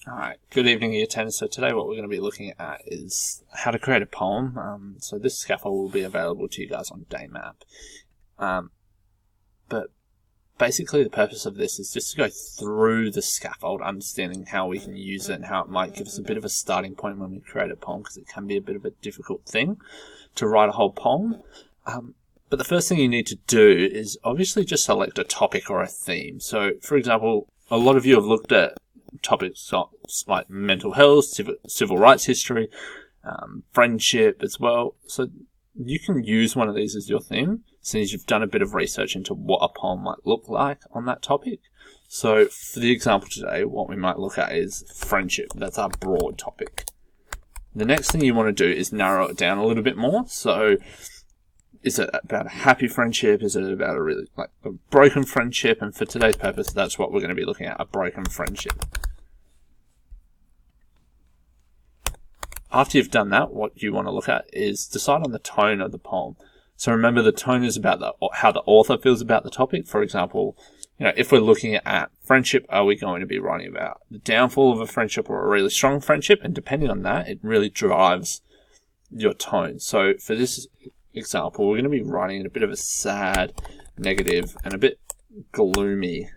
Alright, good evening Year 10. So today what we're going to be looking at is how to create a poem. So this scaffold will be available to you guys on Daymap. But basically the purpose of this is just to go through the scaffold, understanding how we can use it and how it might give us a bit of a starting point when we create a poem, because it can be a bit of a difficult thing to write a whole poem. But the first thing you need to do is obviously just select a topic or a theme. So for example, a lot of you have looked at topics like mental health, civil rights history, friendship as well. So you can use one of these as your theme, since you've done a bit of research into what a poem might look like on that topic. So for the example today, what we might look at is friendship. That's our broad topic. The next thing you want to do is narrow it down a little bit more. So is it about a happy friendship? Is it about a broken friendship? And for today's purpose, that's what we're going to be looking at, a broken friendship. After you've done that, what you want to look at is decide on the tone of the poem. So remember, the tone is about how the author feels about the topic. For example, if we're looking at friendship, are we going to be writing about the downfall of a friendship or a really strong friendship? And depending on that, it really drives your tone. So for this example, we're going to be writing in a bit of a sad, negative, and a bit gloomy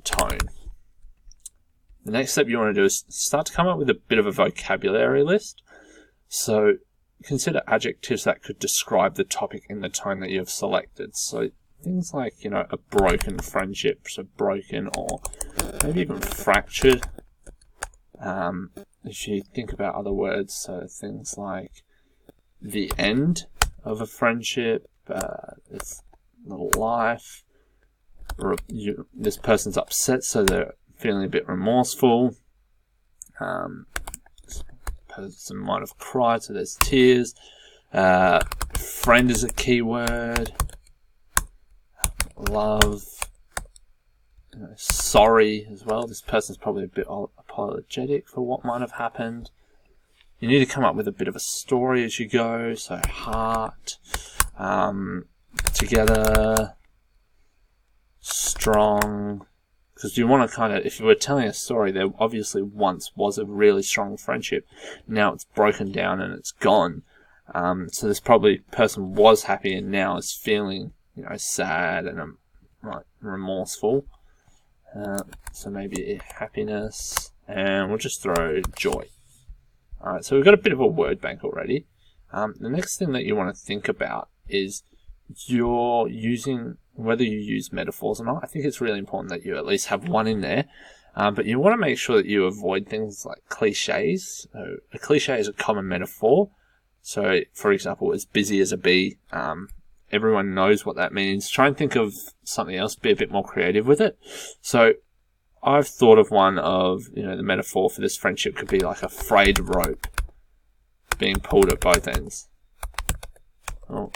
tone. The next step you want to do is start to come up with a bit of a vocabulary list. So consider adjectives that could describe the topic in the tone that you've selected. So things like, a broken friendship, so broken, or maybe even fractured. If you think about other words, so things like the end of a friendship, it's life, this person's upset, so they're feeling a bit remorseful. This person might have cried, so there's tears. Friend is a key word. Love. Sorry as well. This person's probably a bit apologetic for what might have happened. You need to come up with a bit of a story as you go. So heart, together, strong. Because you want to if you were telling a story, there obviously once was a really strong friendship. Now it's broken down and it's gone. So this person was happy and now is feeling, sad and remorseful. So maybe happiness, and we'll just throw joy. Alright, so we've got a bit of a word bank already. The next thing that you want to think about is whether you use metaphors or not. I think it's really important that you at least have one in there. But you want to make sure that you avoid things like cliches. So a cliche is a common metaphor. So, for example, as busy as a bee. Everyone knows what that means. Try and think of something else, be a bit more creative with it. So I've thought of one of, the metaphor for this friendship could be like a frayed rope being pulled at both ends. Oh.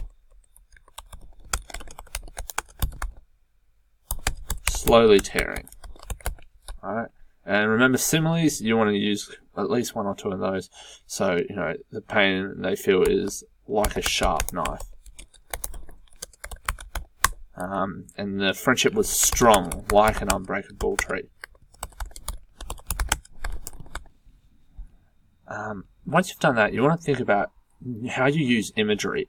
Slowly tearing. Alright. And remember, similes, you want to use at least one or two of those. So, the pain they feel is like a sharp knife. And the friendship was strong, like an unbreakable tree. Once you've done that, you want to think about how you use imagery.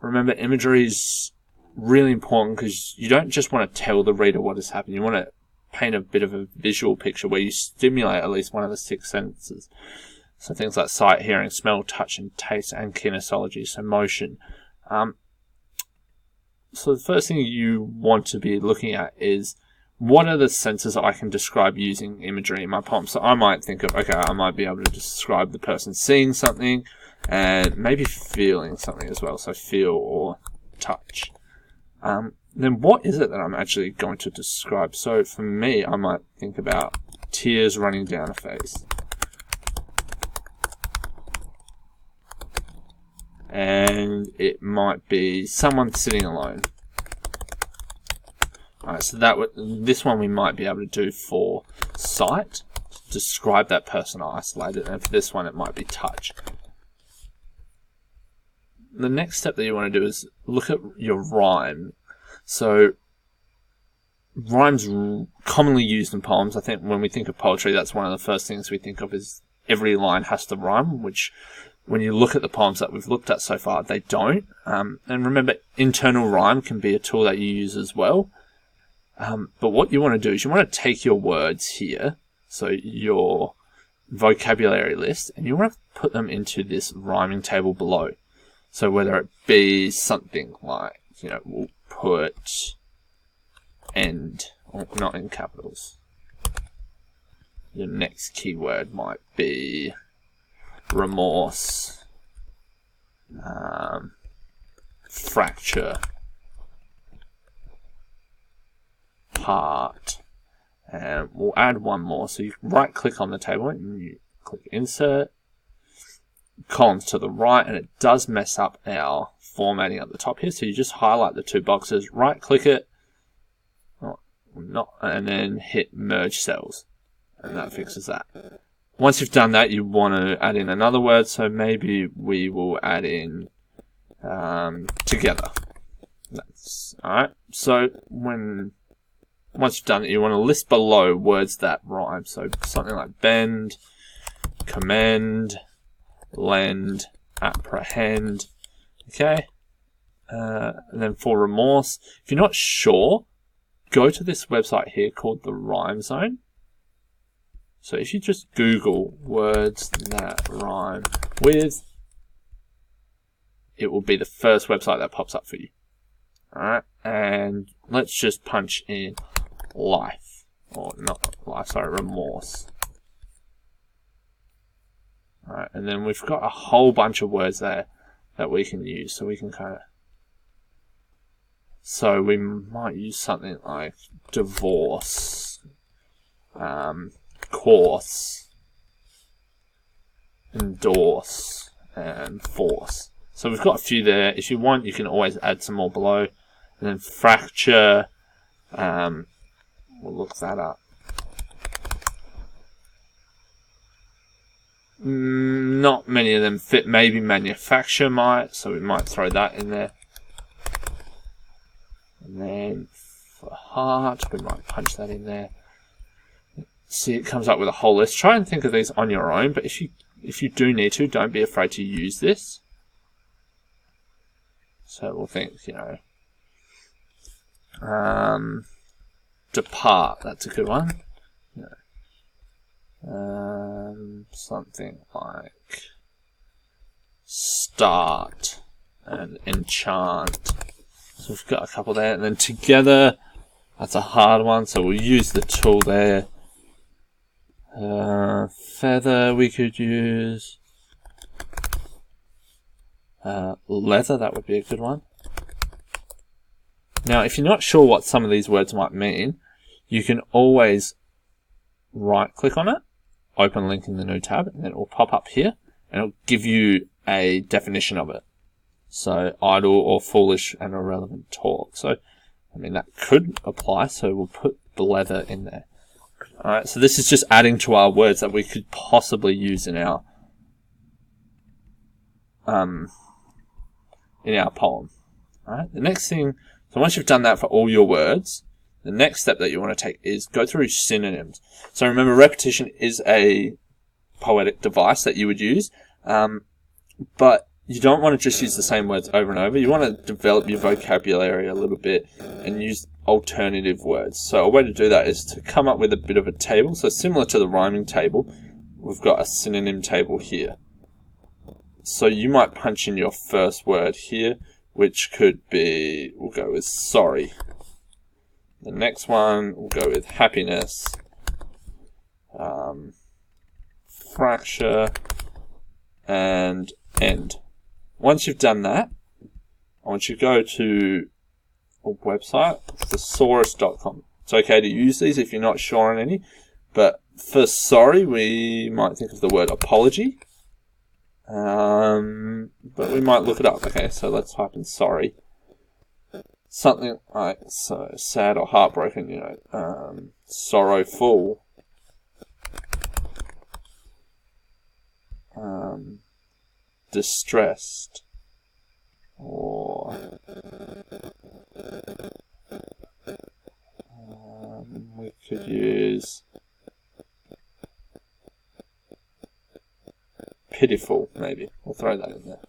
Remember, imagery is really important because you don't just want to tell the reader what has happened. You want to paint a bit of a visual picture where you stimulate at least one of the 6 senses. So things like sight, hearing, smell, touch, and taste, and kinesiology, so motion. So the first thing you want to be looking at is, what are the senses I can describe using imagery in my poem? So I might think of, I might be able to describe the person seeing something and maybe feeling something as well. So feel or touch. Then what is it that I'm actually going to describe? So for me, I might think about tears running down a face. And it might be someone sitting alone. Alright, so this one we might be able to do for sight, to describe that person isolated, and for this one it might be touch. The next step that you want to do is look at your rhyme. So rhymes commonly used in poems. I think when we think of poetry, that's one of the first things we think of is every line has to rhyme, which when you look at the poems that we've looked at so far, they don't. And remember, internal rhyme can be a tool that you use as well. But what you want to do is you want to take your words here, so your vocabulary list, and you want to put them into this rhyming table below. So whether it be something like, we'll put end, or not in capitals. Your next keyword might be remorse, fracture, part, and we'll add one more. So you right click on the table and you click insert, columns to the right, and it does mess up our formatting at the top here. So you just highlight the two boxes, right click it, and then hit merge cells, and that fixes that. Once you've done that, you want to add in another word, so maybe we will add in together. That's alright. So once you've done it, you want to list below words that rhyme. So something like bend, commend, lend, apprehend. Okay. And then for remorse, if you're not sure, go to this website here called the Rhyme Zone. So if you just Google words that rhyme with, it will be the first website that pops up for you. Alright, and let's just punch in life, or not life, sorry, remorse. Alright, and then we've got a whole bunch of words there that we can use, so we can so we might use something like divorce, course, endorse, and force. So we've got a few there. If you want, you can always add some more below. And then fracture, we'll look that up. Not many of them fit. Maybe manufacture might, so we might throw that in there. And then for heart, we might punch that in there. See, it comes up with a whole list. Try and think of these on your own, but if you do need to, don't be afraid to use this. So we'll think, depart, that's a good one. Something like start and enchant. So we've got a couple there, and then together, that's a hard one, so we'll use the tool there. Feather we could use. Leather, that would be a good one. Now, if you're not sure what some of these words might mean, you can always right click on it, open link in the new tab, and then it will pop up here, and it'll give you a definition of it. So, idle or foolish and irrelevant talk. So, that could apply, so we'll put the leather in there. Alright, so this is just adding to our words that we could possibly use in our poem. Alright, the next thing, so once you've done that for all your words, the next step that you want to take is go through synonyms. So remember, repetition is a poetic device that you would use, but you don't want to just use the same words over and over. You want to develop your vocabulary a little bit and use alternative words. So a way to do that is to come up with a bit of a table. So similar to the rhyming table, we've got a synonym table here. So you might punch in your first word here, which could be, we'll go with sorry. The next one, we'll go with happiness, fracture, and end. Once you've done that, I want you to go to a website, thesaurus.com. It's okay to use these if you're not sure on any, but for sorry, we might think of the word apology, but we might look it up. Okay, so let's type in sorry. Something like so sad or heartbroken, sorrowful, distressed, or we could use pitiful, maybe. We'll throw that in there.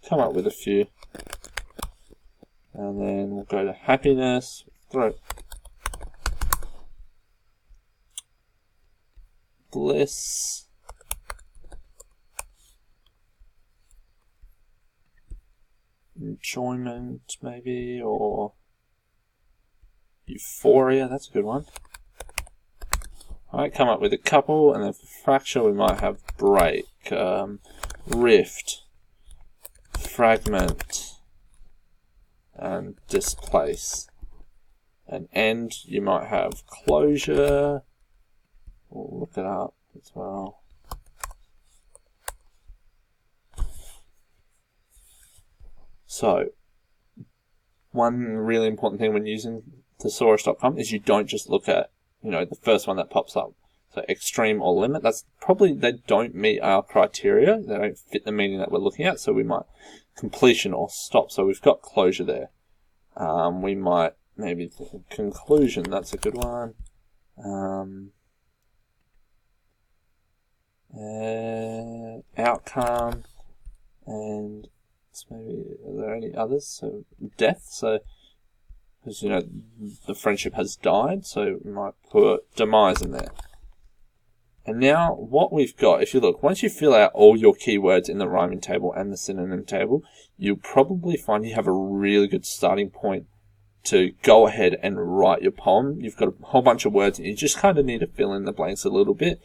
Come up with a few. And then we'll go to happiness. Throw bliss. Enjoyment, maybe, or euphoria. That's a good one. Alright, come up with a couple, and then for fracture we might have break, rift, fragment, and displace. And end, you might have closure. We'll look it up as well. So, one really important thing when using thesaurus.com is you don't just look at, the first one that pops up. So extreme or limit, that's probably, they don't meet our criteria. They don't fit the meaning that we're looking at. So we might completion or stop. So we've got closure there. We might maybe conclusion, that's a good one. Outcome, and maybe, are there any others? So death, so because the friendship has died, so we might put demise in there. And now what we've got, if you look, once you fill out all your keywords in the rhyming table and the synonym table, you'll probably find you have a really good starting point to go ahead and write your poem. You've got a whole bunch of words and you just kind of need to fill in the blanks a little bit.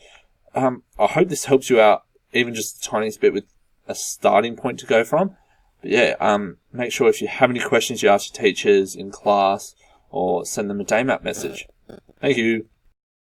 I hope this helps you out even just the tiniest bit with a starting point to go from. But yeah, make sure if you have any questions you ask your teachers in class or send them a day map message. Thank you.